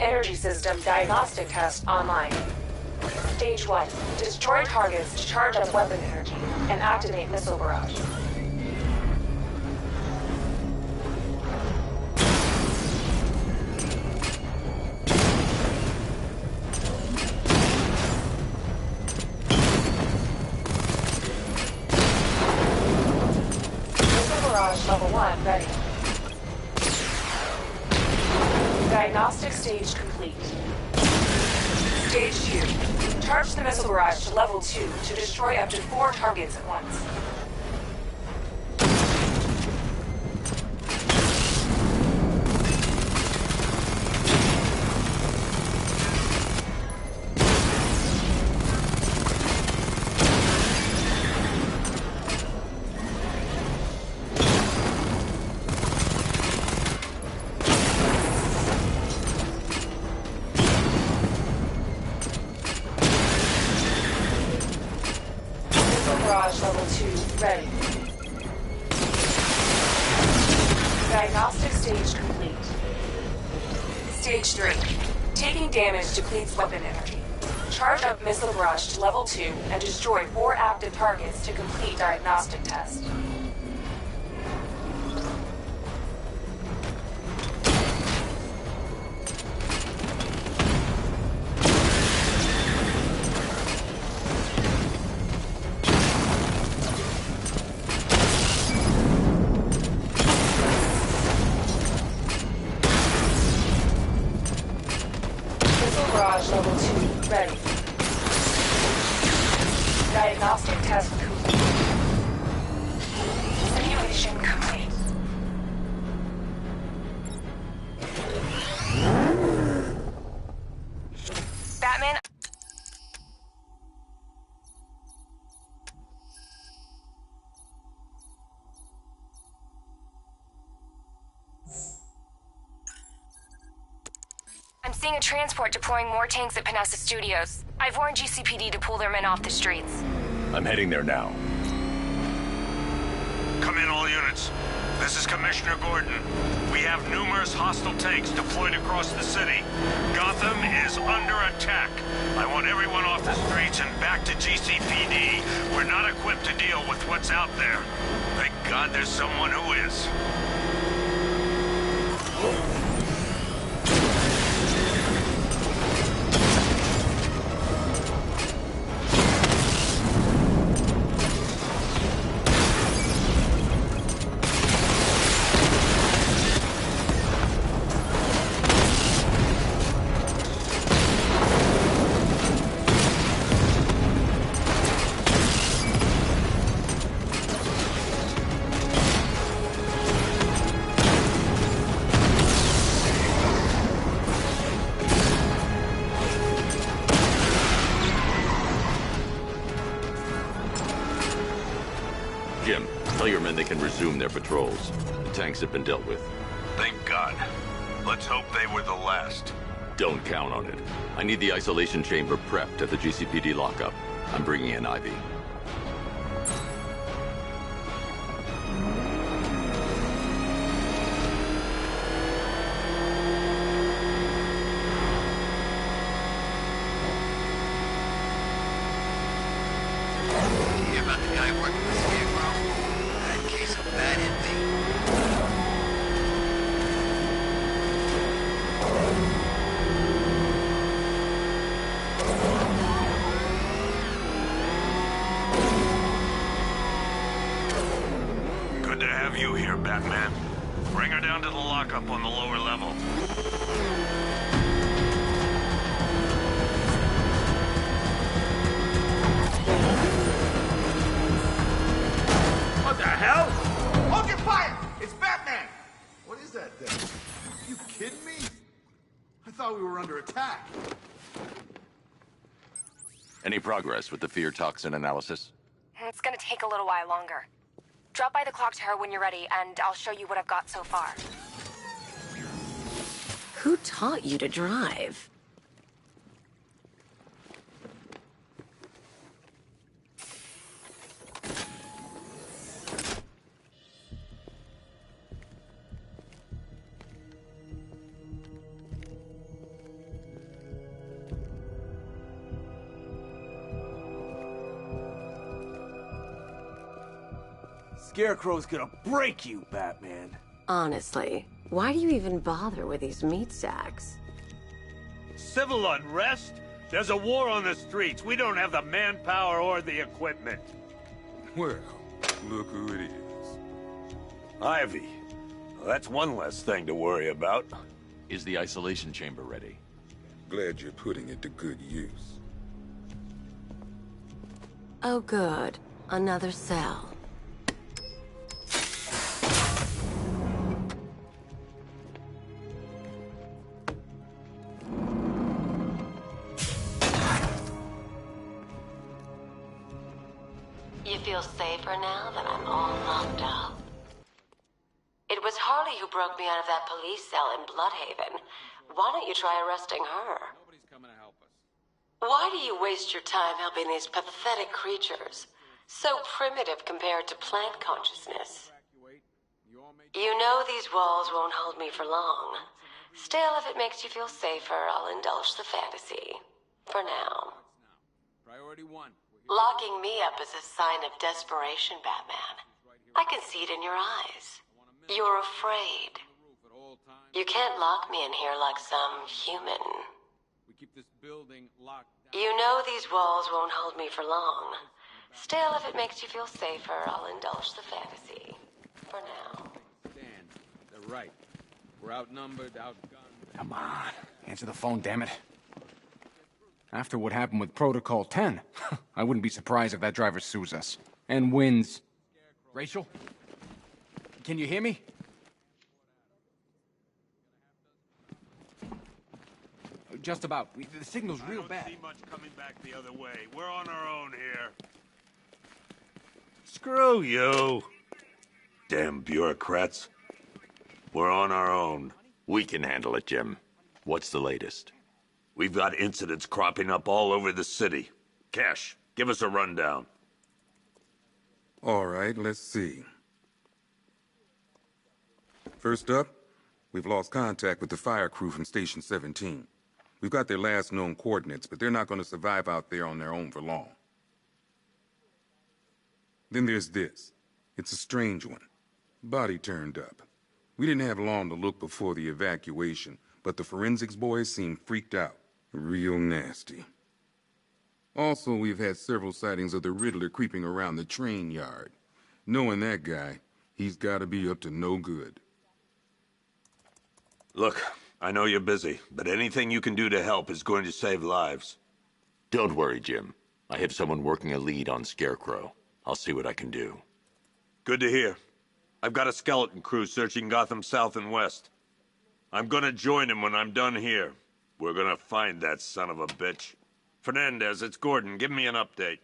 energy system diagnostic test online. Stage 1. Destroy targets to charge up weapon energy and activate missile barrage. Missile barrage level 1 ready. Diagnostic stage complete. Stage 2. Charge the missile barrage to level 2 to destroy up to 4 targets at once. Barrage level 2 ready. Diagnostic stage complete. Stage 3. Taking damage depletes weapon energy. Charge up missile barrage to level 2 and destroy 4 active targets to complete diagnostic test. Barrage level 2 ready. Diagnostic test complete. Simulation complete. Batman. I'm seeing a transport deploying more tanks at Panessa Studios. I've warned GCPD to pull their men off the streets. I'm heading there now. Come in, all units. This is Commissioner Gordon. We have numerous hostile tanks deployed across the city. Gotham is under attack. I want everyone off the streets and back to GCPD. We're not equipped to deal with what's out there. Thank God there's someone who is. Jim, tell your men they can resume their patrols. The tanks have been dealt with. Thank God. Let's hope they were the last. Don't count on it. I need the isolation chamber prepped at the GCPD lockup. I'm bringing in Ivy. About the guy working with Scarecrow? That case of bad envy. Good to have you here, Batman. Bring her down to the lockup on the lower level. What the hell? Hold fire! It's Batman! What is that thing? You kidding me? I thought we were under attack. Any progress with the fear toxin analysis? It's gonna take a little while longer. Drop by the clock tower when you're ready, and I'll show you what I've got so far. Who taught you to drive? Scarecrow's gonna break you, Batman. Honestly, why do you even bother with these meat sacks? Civil unrest? There's a war on the streets. We don't have the manpower or the equipment. Well, look who it is. Ivy. Well, that's one less thing to worry about. Is the isolation chamber ready? Glad you're putting it to good use. Oh good. Another cell. You feel safer now that I'm all locked up? It was Harley who broke me out of that police cell in Bloodhaven. Why don't you try arresting her? Nobody's coming to help us. Why do you waste your time helping these pathetic creatures? So primitive compared to plant consciousness. You know these walls won't hold me for long. Still, if it makes you feel safer, I'll indulge the fantasy. For now. Priority 1. Locking me up is a sign of desperation, Batman. I can see it in your eyes. You're afraid. You can't lock me in here like some human. We keep this building locked down. You know these walls won't hold me for long. Still, if it makes you feel safer, I'll indulge the fantasy. For now. Stand. They're right. We're outnumbered, outgunned. Come on. Answer the phone, damn it. After what happened with Protocol 10, I wouldn't be surprised if that driver sues us. And wins. Rachel? Can you hear me? Just about. The signal's real bad. I don't see much coming back the other way. We're on our own here. Screw you. Damn bureaucrats. We're on our own. We can handle it, Jim. What's the latest? We've got incidents cropping up all over the city. Cash, give us a rundown. All right, let's see. First up, we've lost contact with the fire crew from Station 17. We've got their last known coordinates, but they're not going to survive out there on their own for long. Then there's this. It's a strange one. Body turned up. We didn't have long to look before the evacuation, but the forensics boys seemed freaked out. Real nasty. Also, we've had several sightings of the Riddler creeping around the train yard. Knowing that guy, he's got to be up to no good. Look, I know you're busy, but anything you can do to help is going to save lives. Don't worry, Jim. I have someone working a lead on Scarecrow. I'll see what I can do. Good to hear. I've got a skeleton crew searching Gotham South and West. I'm gonna join him when I'm done here. We're gonna find that son of a bitch. Fernandez, it's Gordon. Give me an update.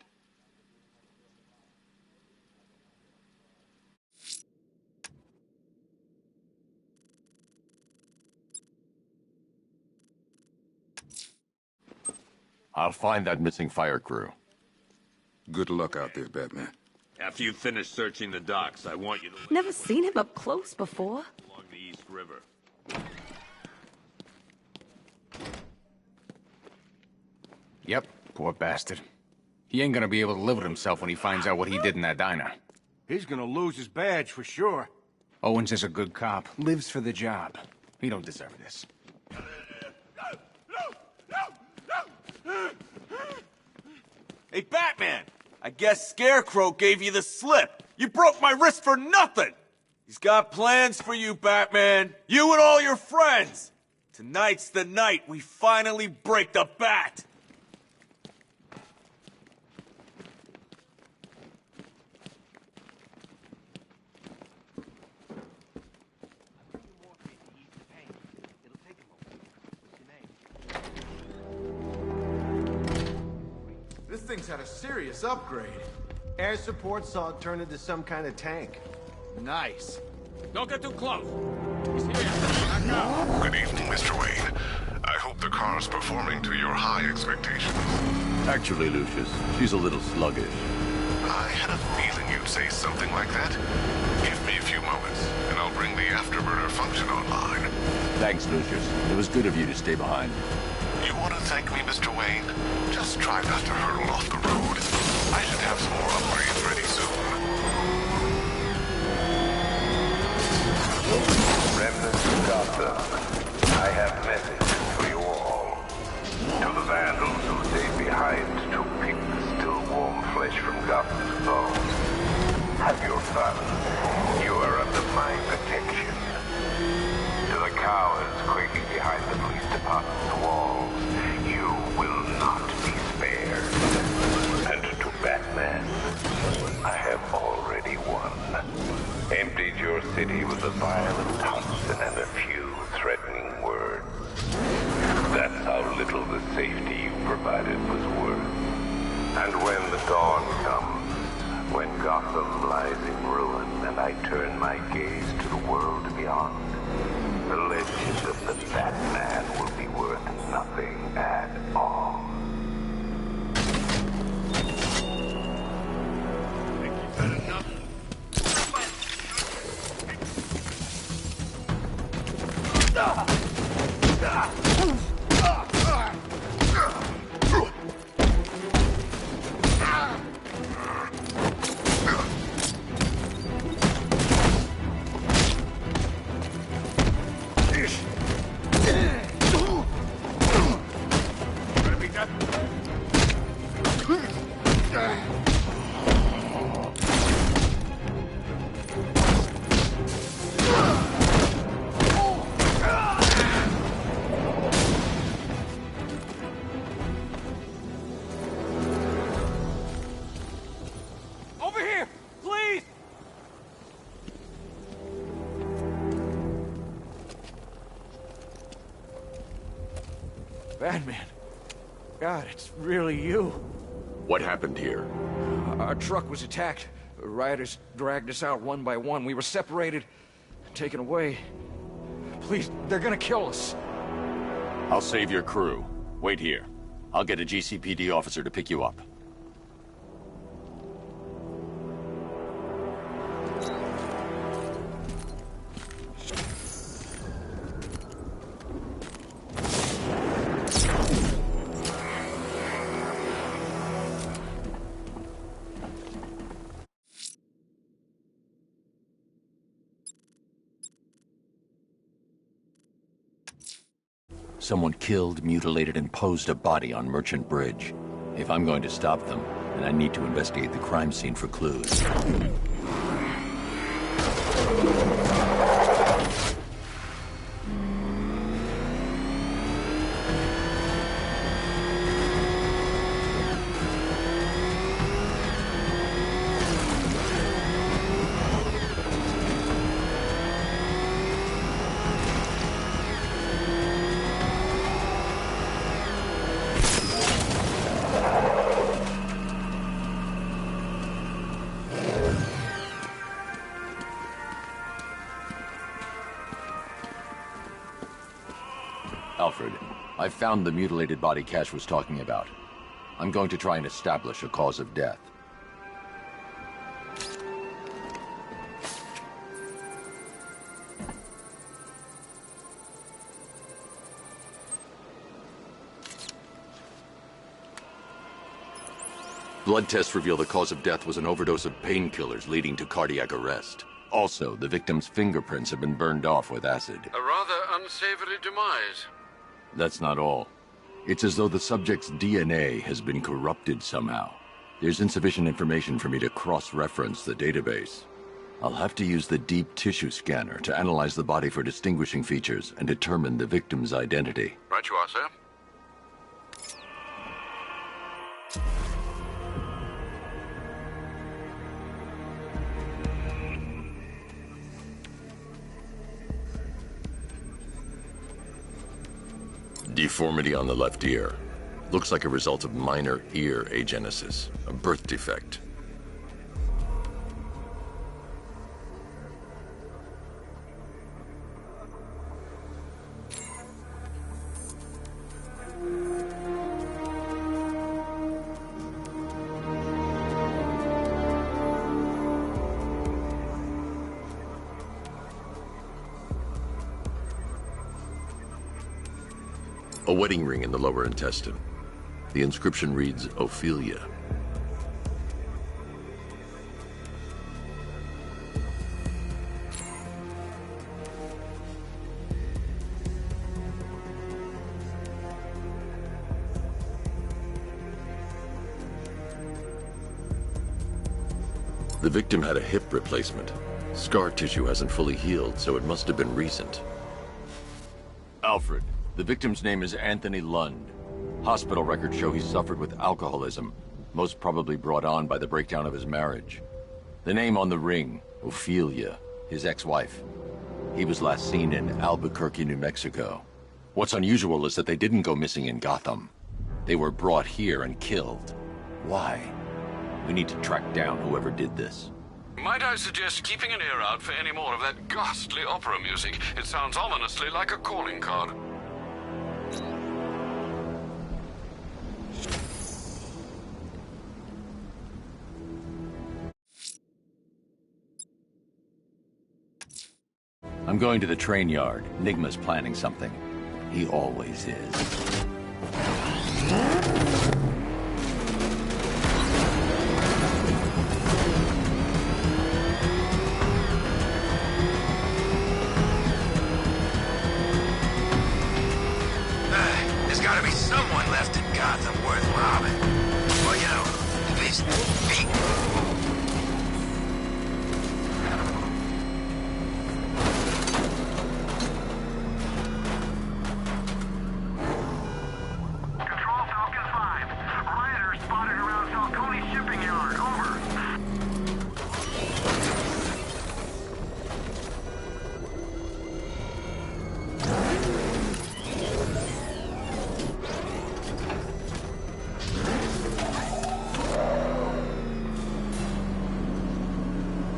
I'll find that missing fire crew. Good luck out there, Batman. After you finish searching the docks, I want you to look Never seen him up close before. along the East River. Yep, poor bastard. He ain't gonna be able to live with himself when he finds out what he did in that diner. He's gonna lose his badge for sure. Owens is a good cop, lives for the job. He don't deserve this. Hey, Batman! I guess Scarecrow gave you the slip. You broke my wrist for nothing! He's got plans for you, Batman. You and all your friends. Tonight's the night we finally break the bat. This thing's had a serious upgrade. Air support saw it turn into some kind of tank. Nice. Don't get too close. He's here. Back up. Good evening, Mr. Wayne. I hope the car's performing to your high expectations. Actually, Lucius, she's a little sluggish. I had a feeling you'd say something like that. Give me a few moments, and I'll bring the afterburner function online. Thanks, Lucius. It was good of you to stay behind. You want to thank me, Mr. Wayne? Just try not to hurtle off the road. I should have some more upgrades ready soon. Gotham's foes. Have your fun. You are under my protection. To the cowards quaking behind the police department's walls, you will not be spared. And to Batman, I have already won. Emptied your city with a violent tocsin and a few threatening words. That's how little the safety you provided was worth. And when the dawn comes, when Gotham lies in ruin and I turn my gaze to the world beyond, the legend of the Batman will be worth nothing at all. Think you've had enough? Over here! Please! Batman. God, it's really you. What happened here? Our truck was attacked. Rioters dragged us out one by one. We were separated, taken away. Please, they're gonna kill us. I'll save your crew. Wait here. I'll get a GCPD officer to pick you up. Someone killed, mutilated, and posed a body on Merchant Bridge. If I'm going to stop them, then I need to investigate the crime scene for clues. Alfred, I found the mutilated body Cash was talking about. I'm going to try and establish a cause of death. Blood tests reveal the cause of death was an overdose of painkillers leading to cardiac arrest. Also, the victim's fingerprints have been burned off with acid. A rather unsavory demise. That's not all. It's as though the subject's DNA has been corrupted somehow. There's insufficient information for me to cross-reference the database. I'll have to use the deep tissue scanner to analyze the body for distinguishing features and determine the victim's identity. Right you are, sir. Deformity on the left ear. Looks like a result of minor ear agenesis, a birth defect. A wedding ring in the lower intestine. The inscription reads, Ophelia. The victim had a hip replacement. Scar tissue hasn't fully healed, so it must have been recent. Alfred, the victim's name is Anthony Lund. Hospital records show he suffered with alcoholism, most probably brought on by the breakdown of his marriage. The name on the ring, Ophelia, his ex-wife. He was last seen in Albuquerque, New Mexico. What's unusual is that they didn't go missing in Gotham. They were brought here and killed. Why? We need to track down whoever did this. Might I suggest keeping an ear out for any more of that ghastly opera music? It sounds ominously like a calling card. I'm going to the train yard. Nigma's planning something. He always is. There's gotta be someone left in Gotham worth robbing. Well, you know, at least me.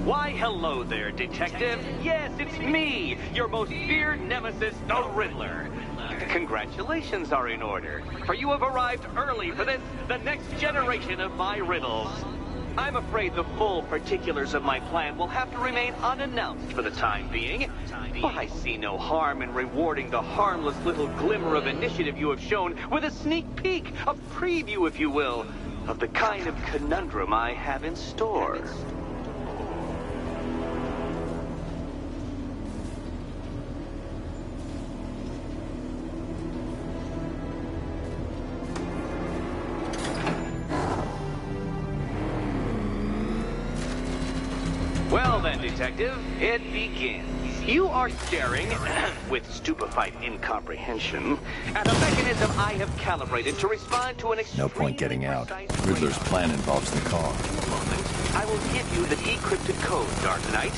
Why, hello there, Detective. Yes, it's me, your most feared nemesis, the Riddler. Congratulations are in order, for you have arrived early for this, the next generation of my riddles. I'm afraid the full particulars of my plan will have to remain unannounced for the time being, but I see no harm in rewarding the harmless little glimmer of initiative you have shown with a sneak peek, a preview, if you will, of the kind of conundrum I have in store. Well then, Detective, it begins. You are staring, with stupefied incomprehension, at a mechanism I have calibrated to respond to an No point getting out. Riddler's plan involves the car. I will give you the decrypted code, Dark Knight.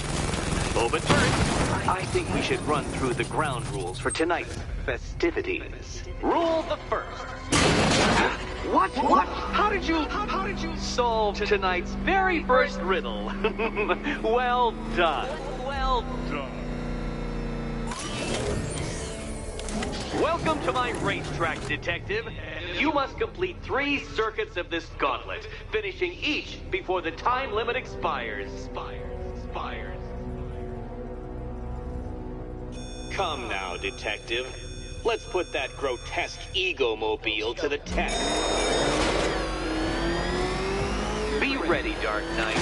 Oh, but first, I think we should run through the ground rules for tonight's festivities. Rule the first. What? How did you solve tonight's very first riddle? Well done. Well done. Welcome to my racetrack, Detective. You must complete 3 circuits of this gauntlet, finishing each before the time limit expires. Come now, Detective. Let's put that grotesque ego-mobile to the test. Be ready, Dark Knight.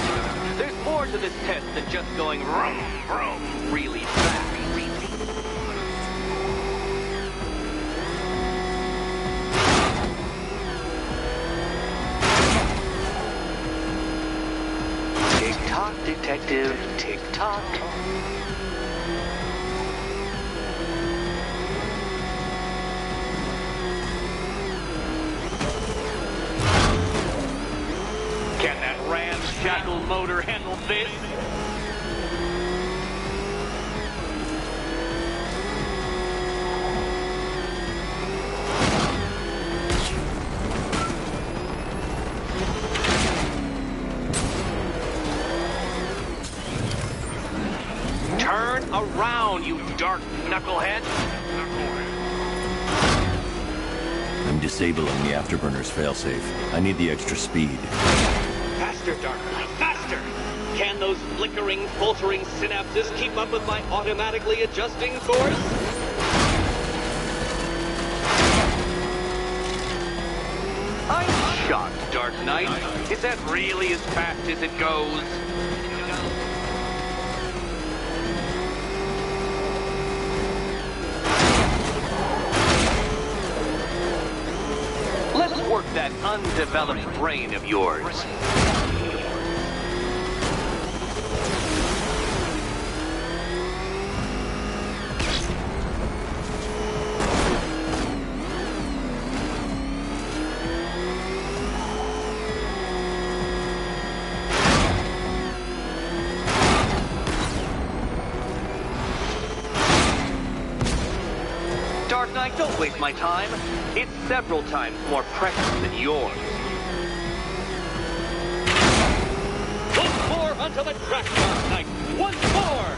There's more to this test than just going vroom, vroom, really fast. Tick-tock, Detective, tick-tock. Can that ramshackle motor handle this? Turn around, you dark knucklehead. I'm disabling the afterburner's failsafe. I need the extra speed. Faster, Dark Knight, faster! Can those flickering, faltering synapses keep up with my automatically adjusting course? I'm shocked, Dark Knight. Is that really as fast as it goes? Let's work that undeveloped brain of yours. Dark Knight, don't waste my time. It's several times more precious than yours. Once more onto the track, Dark Knight. Once more!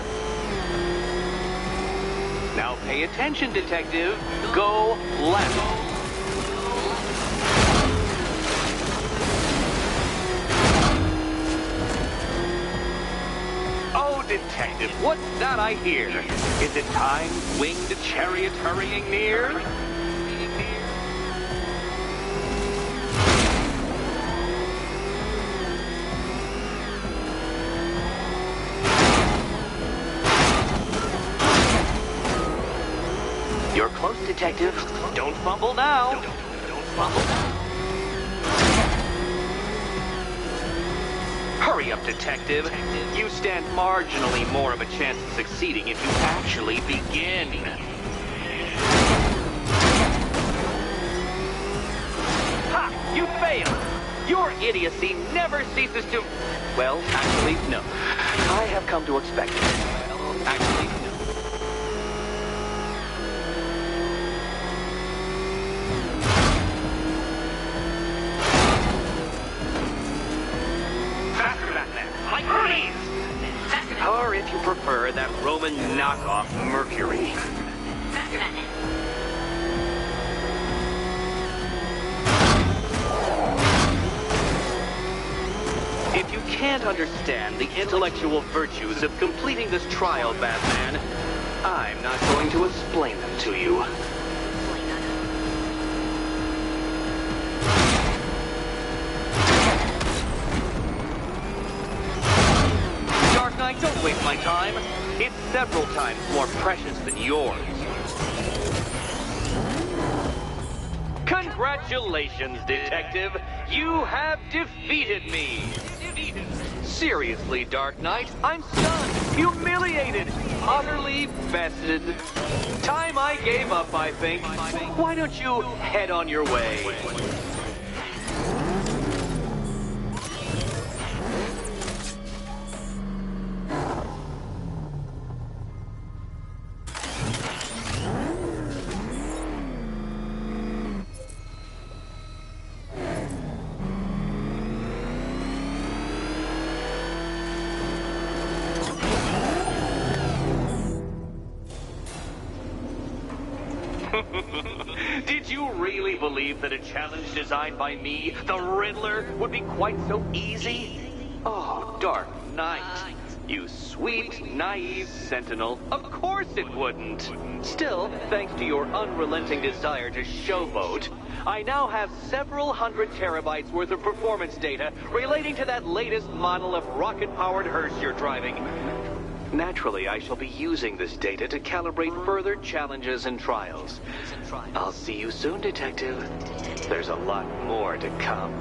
Now pay attention, Detective. Go left. Oh, Detective, what's that I hear? Is it time's winged chariot hurrying near? You're close, Detective. Don't fumble now. Don't fumble now. Hurry up, Detective. You stand marginally more of a chance of succeeding if you actually begin. Ha! You failed! Your idiocy never ceases to... Well, actually, no. I have come to expect it. Well, actually, no. Or if you prefer, that Roman knockoff Mercury. If you can't understand the intellectual virtues of completing this trial, Batman, I'm not going to explain them to you. Don't waste my time. It's several times more precious than yours. Congratulations, Detective. You have defeated me. Seriously, Dark Knight, I'm stunned, humiliated, utterly bested. Time I gave up, I think. Why don't you head on your way? Did you really believe that a challenge designed by me, the Riddler, would be quite so easy? Oh, Dark Knight. You sweet, naive sentinel. Of course it wouldn't. Still, thanks to your unrelenting desire to showboat, I now have several hundred terabytes worth of performance data relating to that latest model of rocket-powered hearse you're driving. Naturally, I shall be using this data to calibrate further challenges and trials. I'll see you soon, Detective. There's a lot more to come.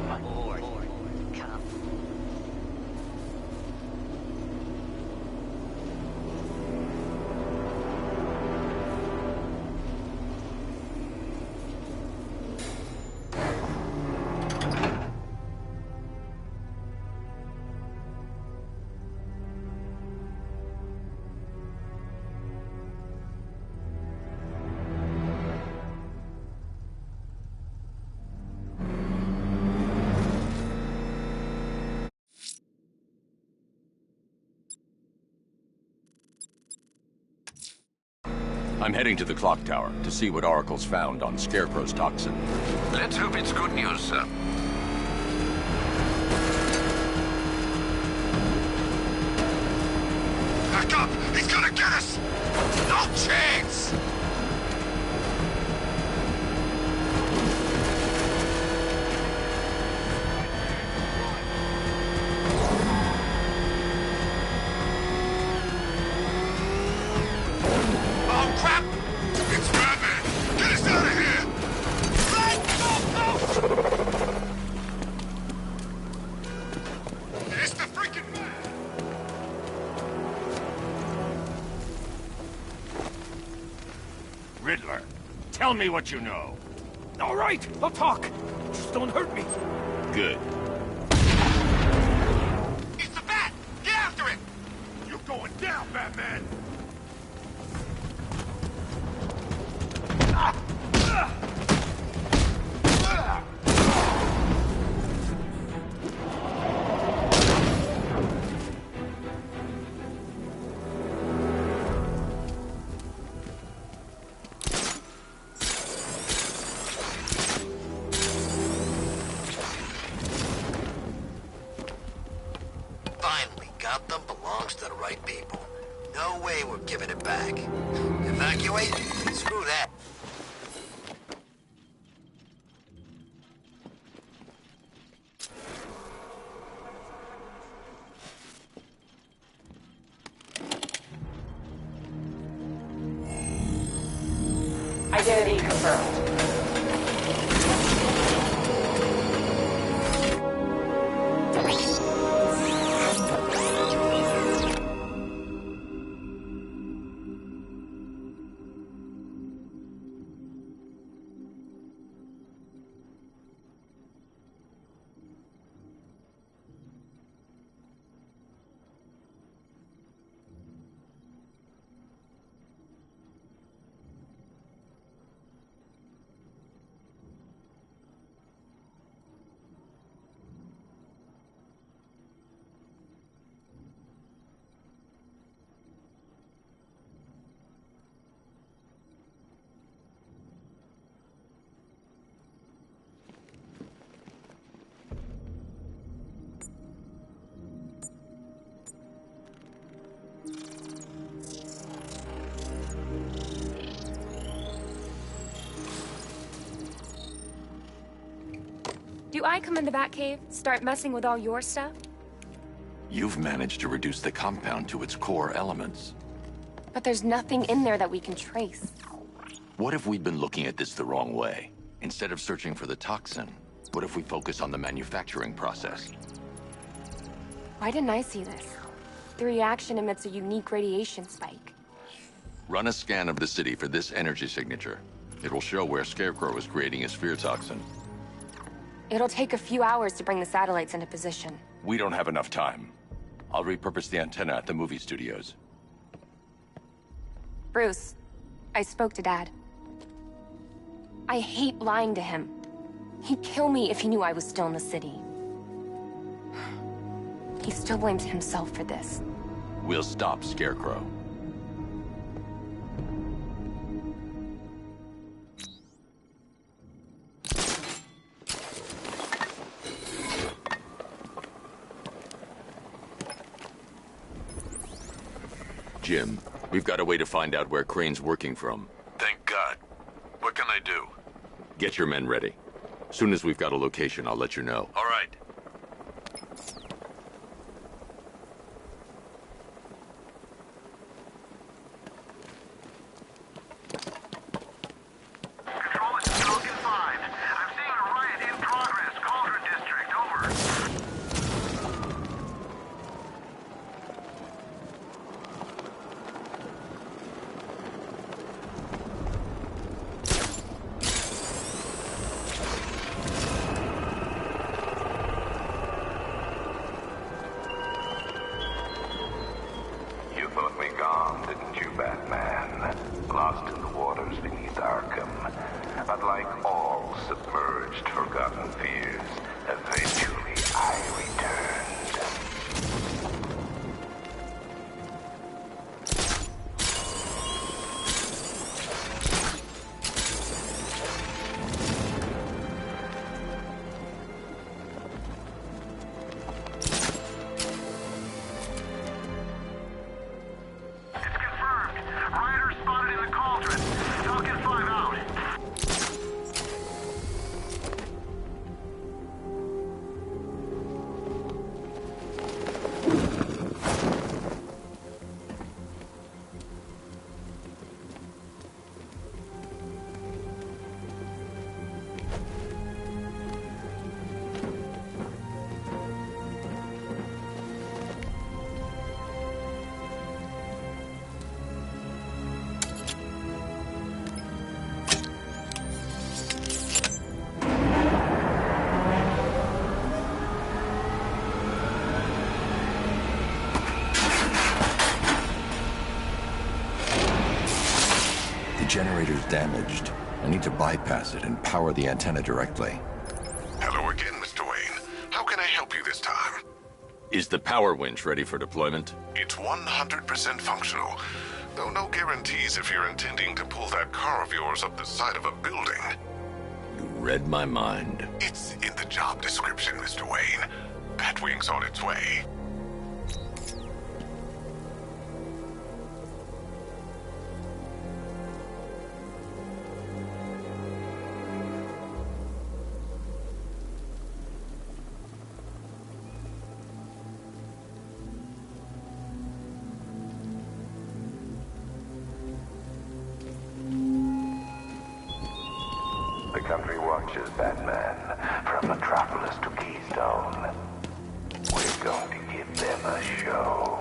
I'm heading to the clock tower to see what Oracle's found on Scarecrow's toxin. Let's hope it's good news, sir. Back up! He's gonna get us! No chance! Oh, crap! It's Batman! Get us out of here! It's the freaking man! Riddler, tell me what you know. All right, I'll talk. Just don't hurt me. Good. It's the Bat! Get after it! You're going down, Batman! Ah! Finally, Gotham belongs to the right people. No way we're giving it back. Evacuate? Screw that. Identity confirmed. Do I come in the Batcave, start messing with all your stuff? You've managed to reduce the compound to its core elements. But there's nothing in there that we can trace. What if we'd been looking at this the wrong way? Instead of searching for the toxin, what if we focus on the manufacturing process? Why didn't I see this? The reaction emits a unique radiation spike. Run a scan of the city for this energy signature. It will show where Scarecrow is creating his fear toxin. It'll take a few hours to bring the satellites into position. We don't have enough time. I'll repurpose the antenna at the movie studios. Bruce, I spoke to Dad. I hate lying to him. He'd kill me if he knew I was still in the city. He still blames himself for this. We'll stop Scarecrow. Jim, we've got a way to find out where Crane's working from. Thank God. What can I do? Get your men ready. Soon as we've got a location, I'll let you know. All right. Generator's damaged. I need to bypass it and power the antenna directly. Hello again, Mr. Wayne. How can I help you this time? Is the power winch ready for deployment? It's 100% functional, though no guarantees if you're intending to pull that car of yours up the side of a building. You read my mind. It's in the job description, Mr. Wayne. Batwing's on its way. torches, Batman, from Metropolis to Keystone. We're going to give them a show.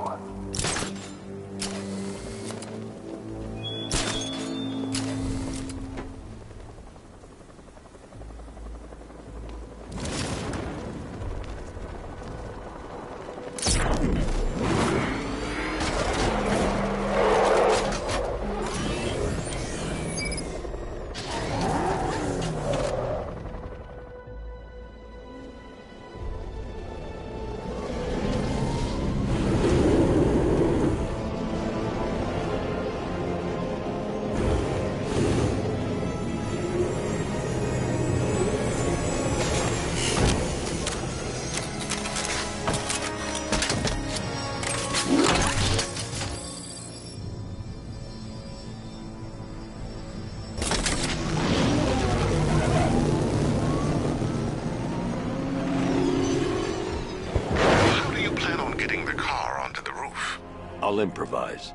I'll improvise.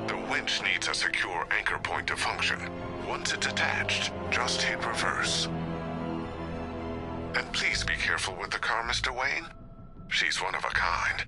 The winch needs a secure anchor point to function. Once it's attached, just hit reverse. And please be careful with the car, Mr. Wayne. She's one of a kind.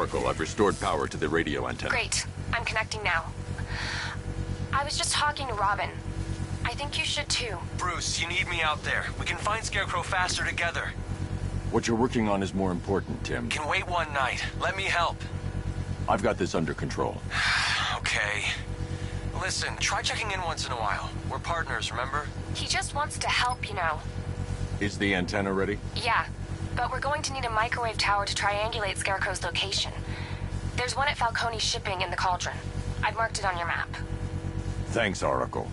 Oracle, I've restored power to the radio antenna. Great. I'm connecting now. I was just talking to Robin. I think you should too. Bruce, you need me out there. We can find Scarecrow faster together. What you're working on is more important, Tim. Can wait one night. Let me help. I've got this under control. Okay. Listen, try checking in once in a while. We're partners, remember? He just wants to help, you know. Is the antenna ready? Yeah, but we're going to need a microwave tower to triangulate Scarecrow's location. There's one at Falcone Shipping in the Cauldron. I've marked it on your map. Thanks, Oracle.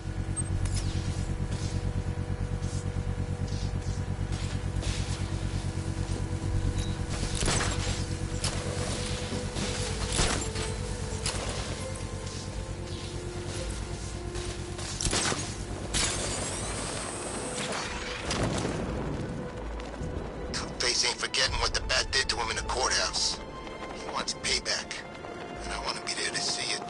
Two-Face ain't forgetting what the bat did to him in the courthouse. He wants payback, and I want to be there to see it.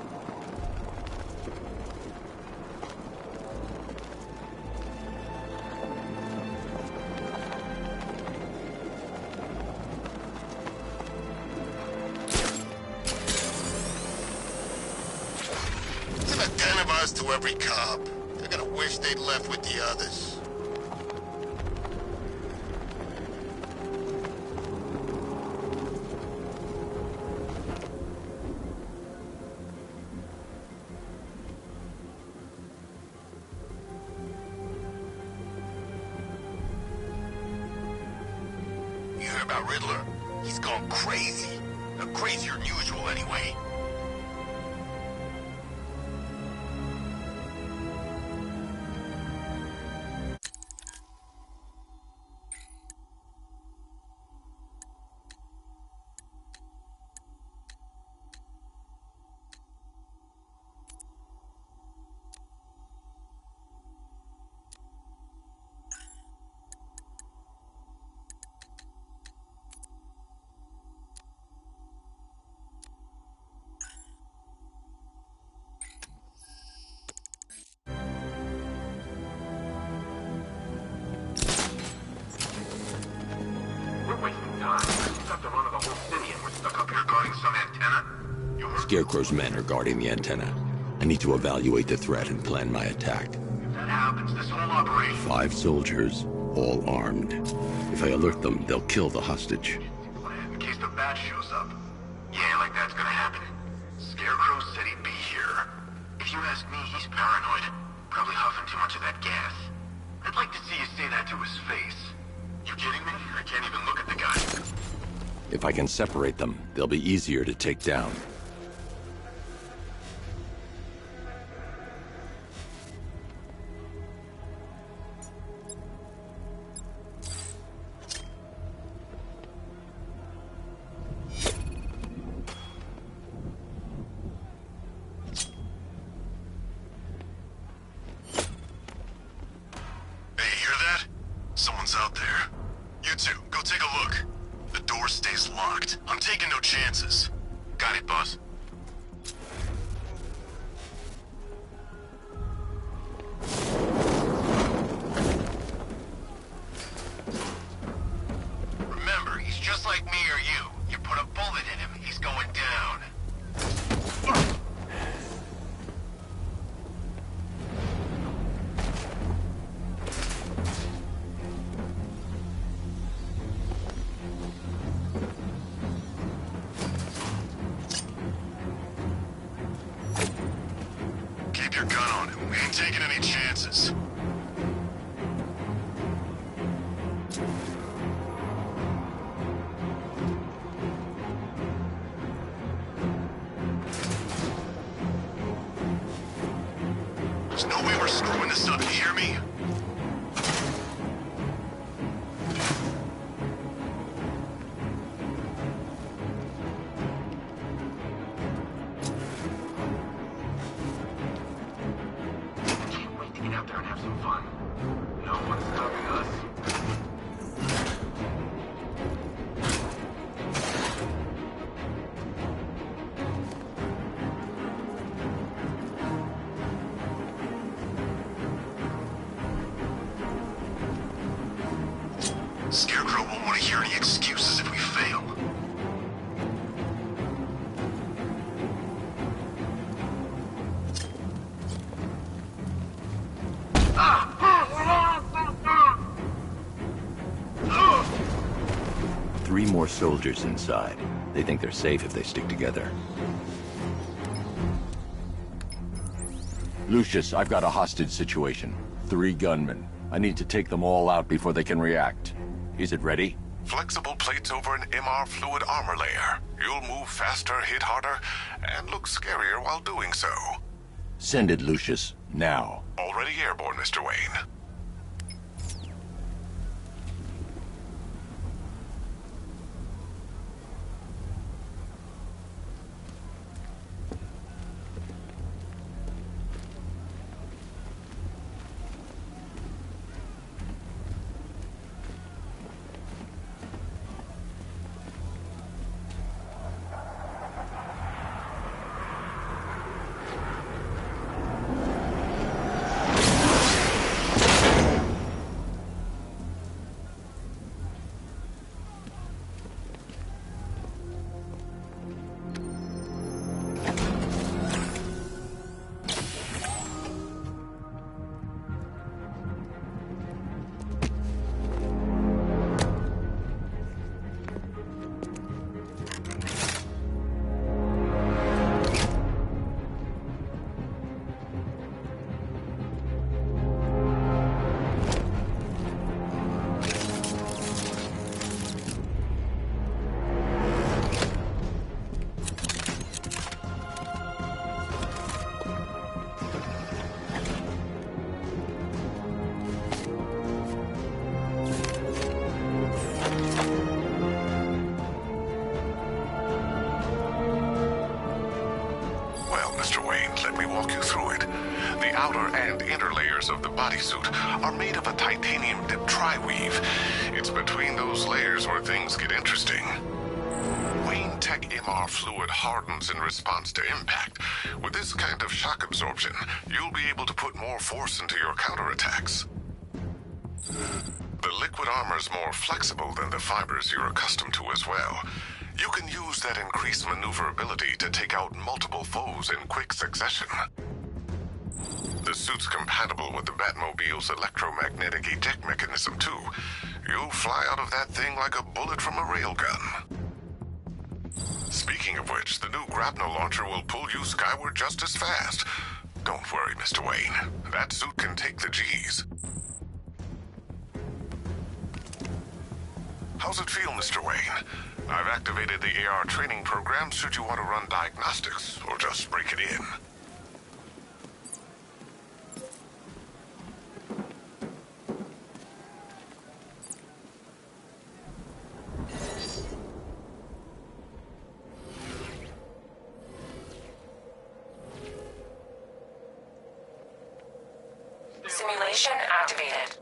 It's about 10 of us to every cop. They're gonna wish they'd left with the others. You heard about Riddler? He's gone crazy. Crazier than usual, anyway. Scarecrow's men are guarding the antenna. I need to evaluate the threat and plan my attack. If that happens, this whole operation... 5 soldiers, all armed. If I alert them, they'll kill the hostage. In case the bat shows up. Yeah, like that's gonna happen. Scarecrow said he'd be here. If you ask me, he's paranoid. Probably huffing too much of that gas. I'd like to see you say that to his face. You kidding me? I can't even look at the guy. If I can separate them, they'll be easier to take down. Someone's out there. You two, go take a look. The door stays locked. I'm taking no chances. Got it, boss. Remember, he's just like me or you. You put a bullet in him, he's going down. Keep your gun on him. We ain't taking any chances. There's no way we're screwing this up, you hear me? Can't wait to get out there and have some fun. No one's stopping us. 3 more soldiers inside. They think they're safe if they stick together. Lucius, I've got a hostage situation. 3 gunmen. I need to take them all out before they can react. Is it ready? Flexible plates over an MR fluid armor layer. You'll move faster, hit harder, and look scarier while doing so. Send it, Lucius. Now. Already airborne, Mr. Wayne. Of the bodysuit are made of a titanium dip tri-weave. It's between those layers where things get interesting. Wayne Tech MR fluid hardens in response to impact. With this kind of shock absorption, you'll be able to put more force into your counterattacks. The liquid armor's more flexible than the fibers you're accustomed to as well. You can use that increased maneuverability to take out multiple foes in quick succession. The suit's compatible with the Batmobile's electromagnetic eject mechanism, too. You'll fly out of that thing like a bullet from a railgun. Speaking of which, the new grapnel launcher will pull you skyward just as fast. Don't worry, Mr. Wayne. That suit can take the G's. How's it feel, Mr. Wayne? I've activated the AR training program should you want to run diagnostics, or just break it in. Simulation activated.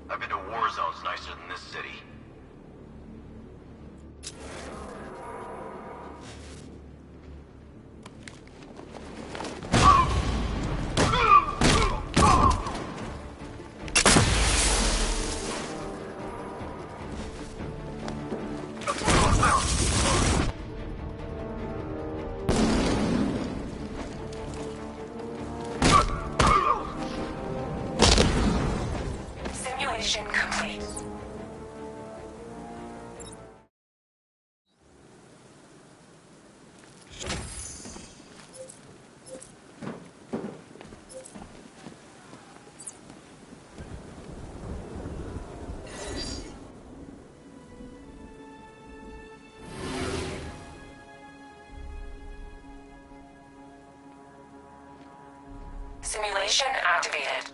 I've been to war zones nicer than this city. Simulation complete. Simulation activated.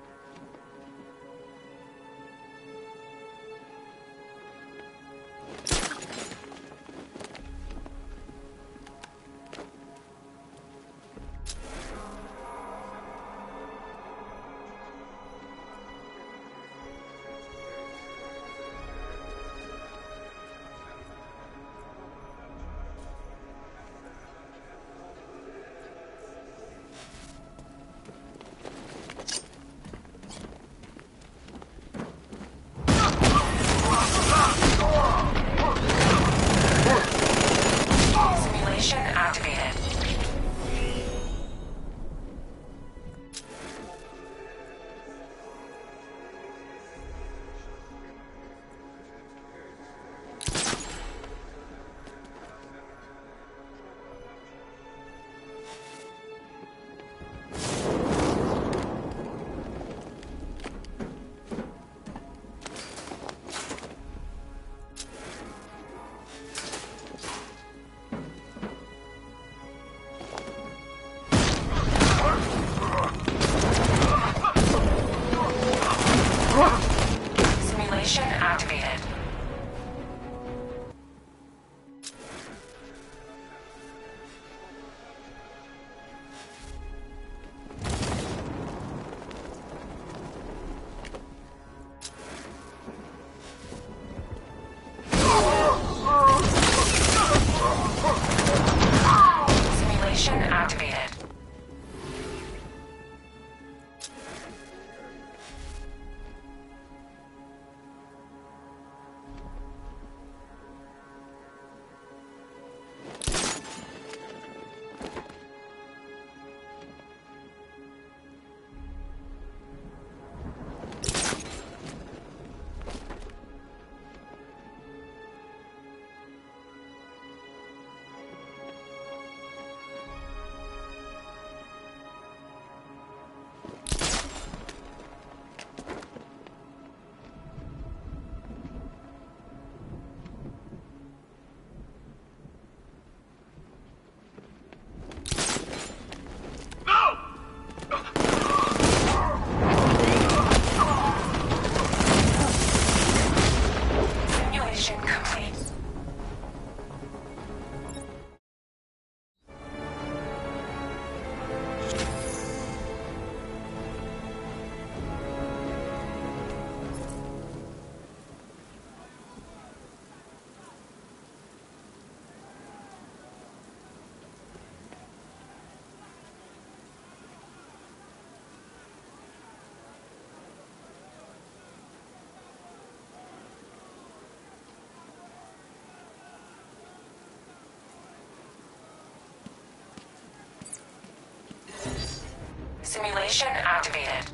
Simulation activated.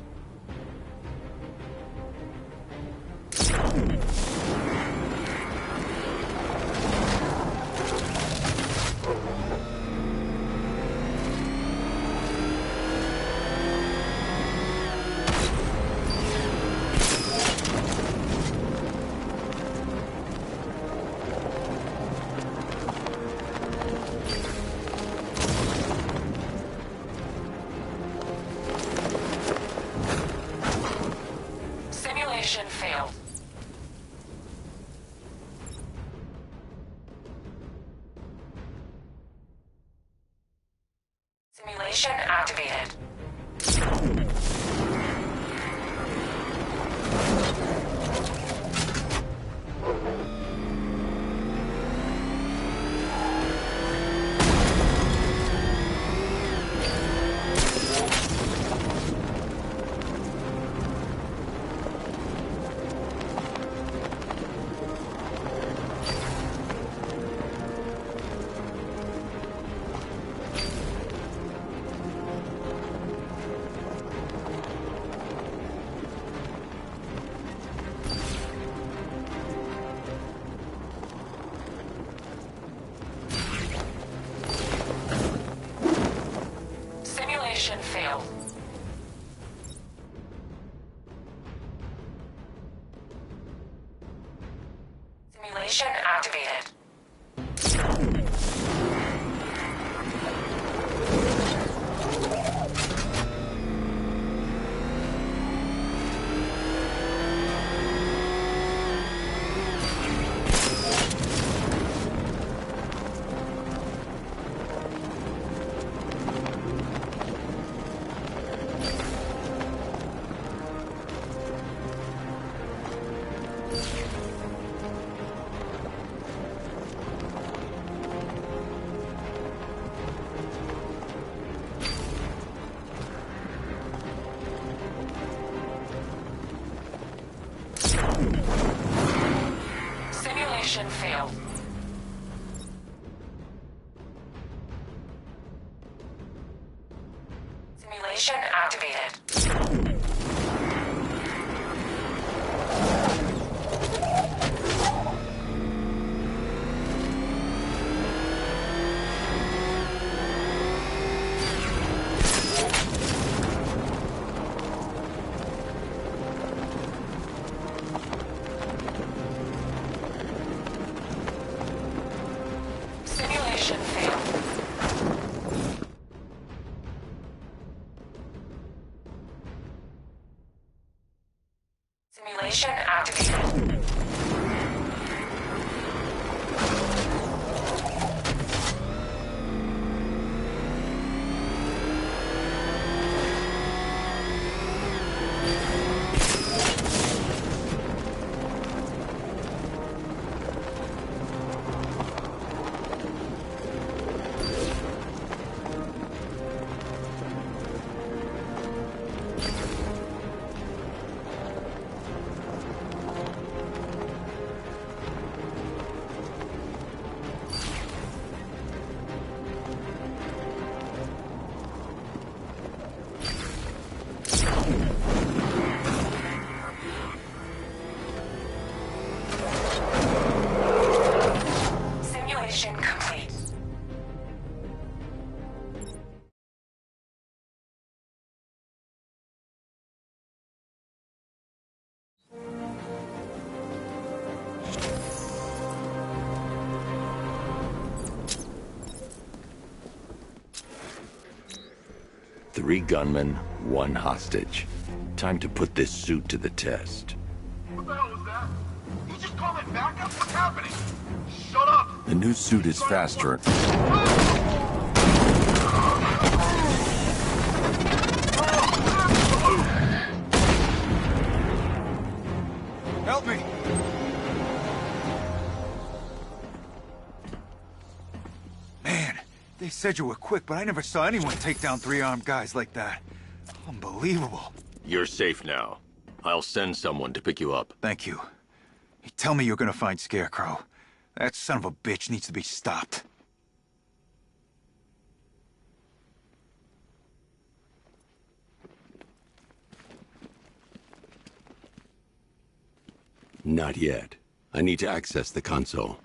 Simulation failed. Simulation activated. Simulation failed. Simulation activated. Simulation failed. Simulation activated. Simulation failed. Simulation activated. Simulation complete. Three gunmen, one hostage. Time to put this suit to the test. What the hell was that? You just call it backup? What's happening? Shut up! The new suit is faster. Help me! Man, they said you were quick, but I never saw anyone take down three armed guys like that. Unbelievable. You're safe now. I'll send someone to pick you up. Thank you. Hey, tell me you're gonna find Scarecrow. That son of a bitch needs to be stopped. Not yet. I need to access the console.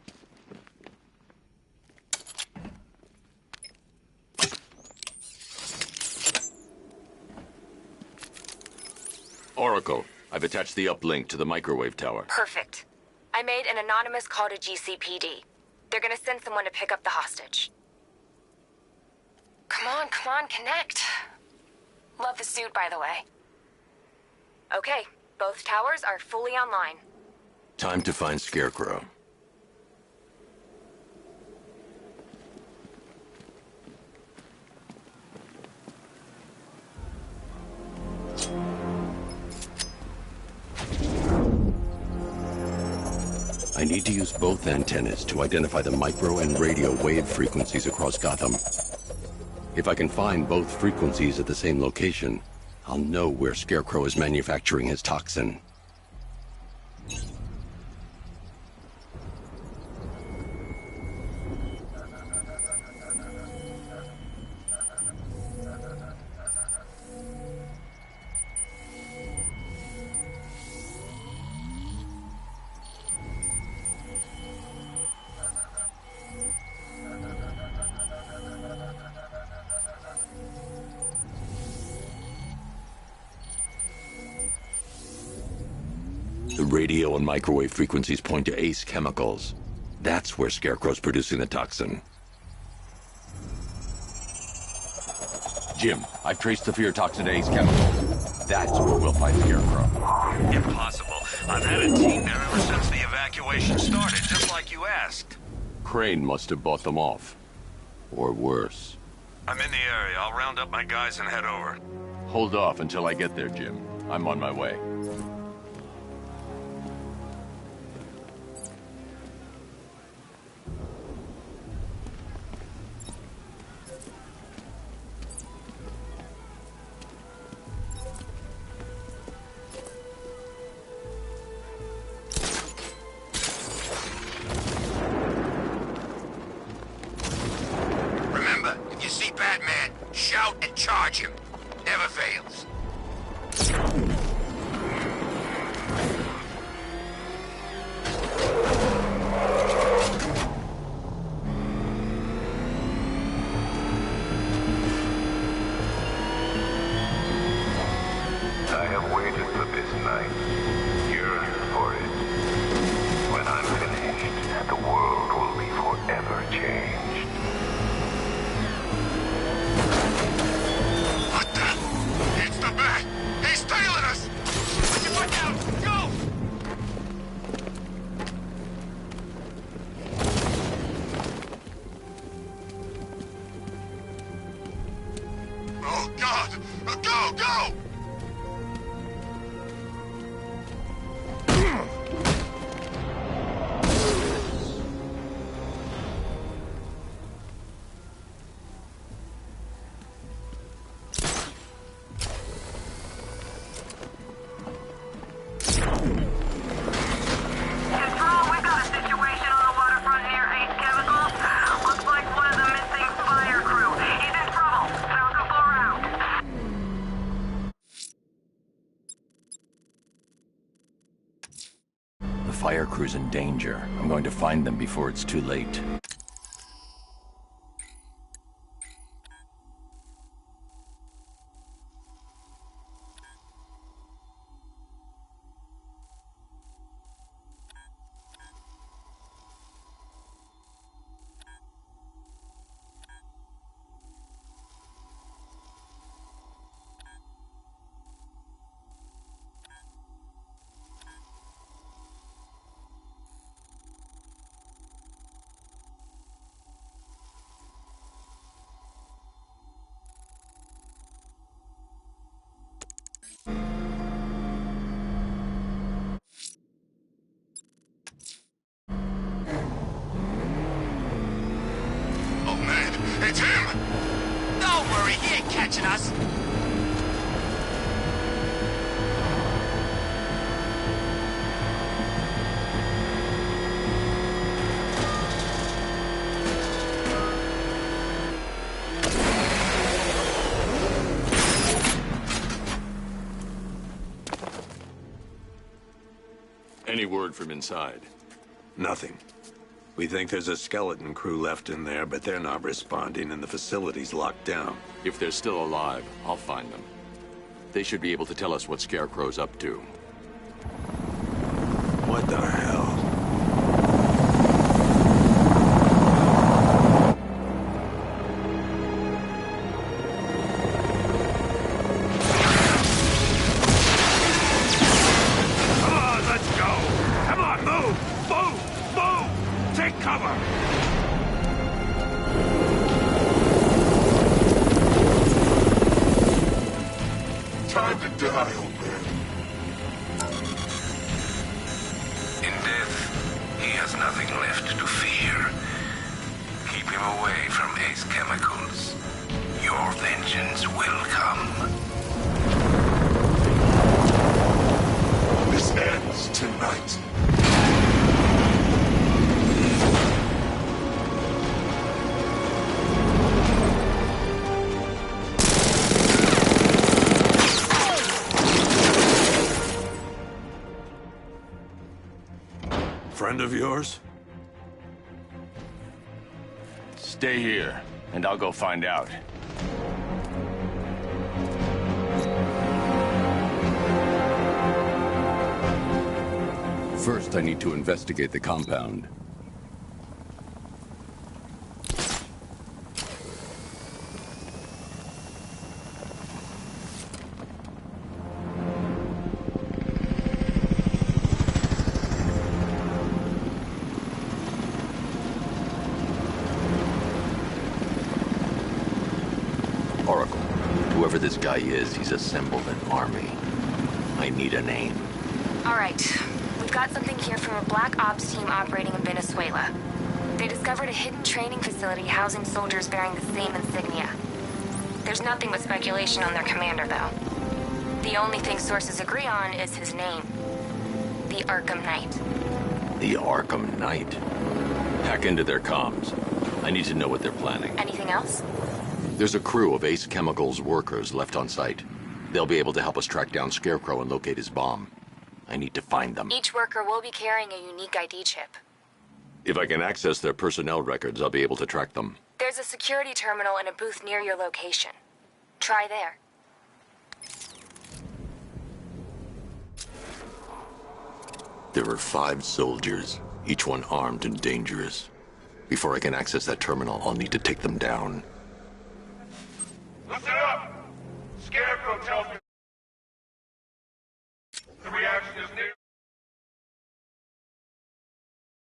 Oracle, I've attached the uplink to the microwave tower. Perfect. I made an anonymous call to GCPD. They're gonna send someone to pick up the hostage. Come on, connect. Love the suit, by the way. Okay, both towers are fully online. Time to find Scarecrow. I need to use both antennas to identify the micro and radio wave frequencies across Gotham. If I can find both frequencies at the same location, I'll know where Scarecrow is manufacturing his toxin. The radio and microwave frequencies point to Ace Chemicals. That's where Scarecrow's producing the toxin. Jim, I've traced the fear toxin to Ace Chemicals. That's where we'll find Scarecrow. Impossible. I've had a team there ever since the evacuation started, just like you asked. Crane must have bought them off. Or worse. I'm in the area. I'll round up my guys and head over. Hold off until I get there, Jim. I'm on my way. Shout and charge him. Never fails. I have waited for this night, yearned for it. When I'm finished, the world will be forever changed. It's the Bat! He's tailing us! Watch out! Go! Oh, God! Go! Go! The fire crew's in danger. I'm going to find them before it's too late. It's him! Don't worry, he ain't catching us. Any word from inside? Nothing. We think there's a skeleton crew left in there, but they're not responding and the facility's locked down. If they're still alive, I'll find them. They should be able to tell us what Scarecrow's up to. What the hell? Come on, let's go! Come on, move! Move! Move! Take cover! Time to die, old man. In death, he has nothing left to fear. Keep him away from Ace Chemicals. Your vengeance will come. This ends tonight. Friend of yours? Stay here, and I'll go find out. First, I need to investigate the compound. Oracle, whoever this guy is, he's assembled an army. I need a name. All right. We've got something here from a Black Ops team operating in Venezuela. They discovered a hidden training facility housing soldiers bearing the same insignia. There's nothing but speculation on their commander, though. The only thing sources agree on is his name. The Arkham Knight. The Arkham Knight? Hack into their comms. I need to know what they're planning. Anything else? There's a crew of Ace Chemicals workers left on site. They'll be able to help us track down Scarecrow and locate his bomb. I need to find them. Each worker will be carrying a unique ID chip. If I can access their personnel records, I'll be able to track them. There's a security terminal in a booth near your location. Try there. There are 5 soldiers, each one armed and dangerous. Before I can access that terminal, I'll need to take them down. Listen up! Scarecrow tells me the reaction is near.